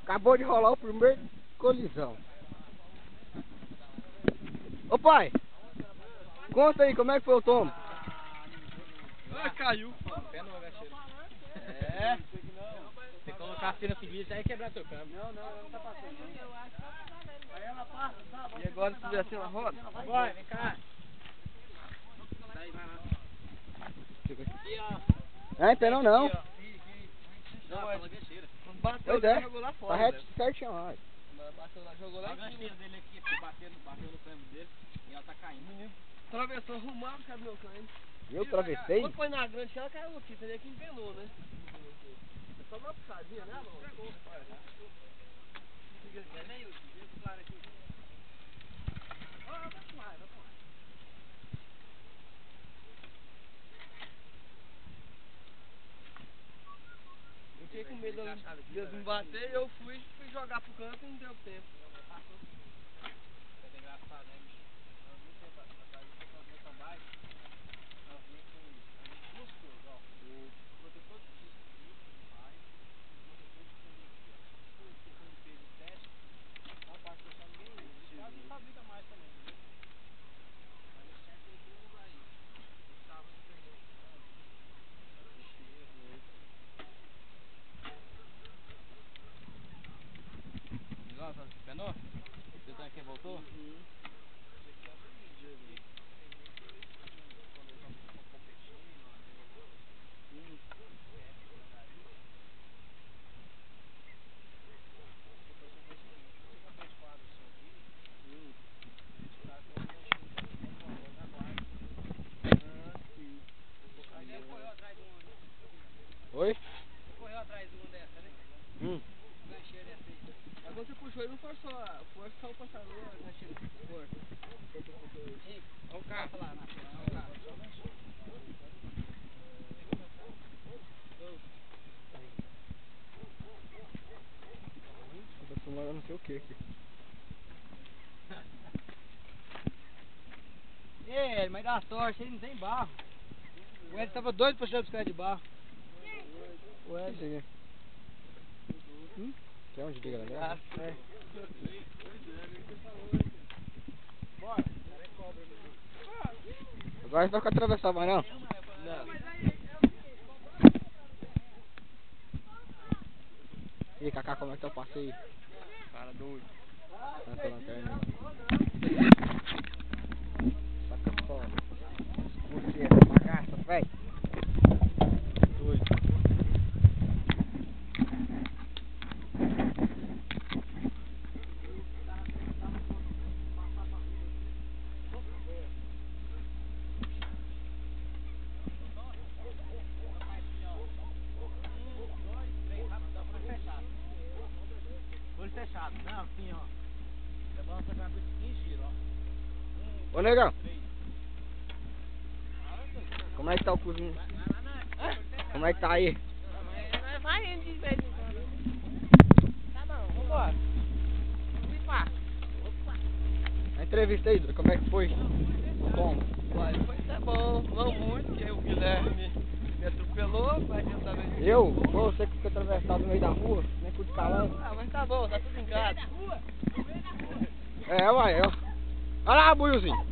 Acabou de rolar o primeiro colisão. Ô pai, conta aí como é que foi o tombo. Ah, caiu. Pé no agacheiro. É. Se colocar assim na seguinte, aí quebrar teu câmbio. Não, ela não tá passando. Aí ela passa, sabe? E agora se tiver assim na roda? Vai, vem cá. Daí vai lá. Aqui, ó. É, então não. Aqui, ó. Não, é agacheira. Quando bateu, Pois ele é, jogou lá tá fora. reto, certinho lá. Bateu lá, jogou Olha lá a em cima. agacheira dele aqui, porque bateu no câmbio dele e ela tá O caindo. menino atravessou, arrumado, cadê meu cães? Eu travessei. Quando foi na grande, ela caiu aqui, teria que empenou, né? É só uma puxadinha, né, amor? É meio, vira pro claro aqui. Vai pro ar, vai pro ar. Eu fiquei com medo de me bater e eu fui jogar pro canto e não deu tempo. É engraçado, né, bicho? Há muito tempo atrás eu fui pra mountain bike, nós vinha com duas coisas, ó. O protetor de disco aqui, pai, e o protetor de câmbio aqui, ó. Por questão de peso e teste, a parte pessoal ninguém usa. E quase não fabrica mais também, entendeu? Mas o certo é tu usar isso. Estava no pneu grande, agacheiro. Igual, tá penou? Você também quem voltou? Isso aqui é o seguinte, aqui tem gente que quando eles estão competindo, às vezes alguma coisa assim, perde porcaria. Depois você vê o seguinte, você compra esse quadro seu aqui, os caras têm um ganchinho pra você, vamos supor, agora na guarda, entendeu? Ah, sim. O cara já correu atrás de uma, né? Oi? Você correu atrás de uma dessa, né? Um gancheiro dessa aí. Mas quando você puxou, ele não forçou a força, só o passador, a gancheira forte. Quando você puxou ele. Ei, Olha o carro. passa lá, Nath, olha o carro. Só o gancheiro. Pegou meu carro? Tá fumando não sei o que aqui. Ei, mas dá sorte, ele não tem barro. O Ed tava doido pra tirar a bicicleta de barro. O Ed aqui. Que é onde liga lá dentro? É. Bora. Cara é cobra, meu. Agora não vai ficar atravessado mais não. Não. E aí, Cacá, como é que tá o passeio? Cara doido. Vai pela lanterna. Saca foda. Você é bagaça, véi. Doido. Olho fechado, não, assim, ó. Levanta a cabeça 15 giros, ó. Ô, negão. Como é que tá o cozinho? Como é que tá aí? Nós vai indo de vez em quando. Tá bom, vambora. A entrevista aí, Duda, como é que foi? Bom. Vai, foi até bom. Não muito, porque o Guilherme me atropelou, mas eu também. Eu? Pô, você que fica atravessado no meio da rua, nem com de calando. Ah, mas tá bom, tá tudo em casa. É, uai, ó. Olha lá, buiozinho.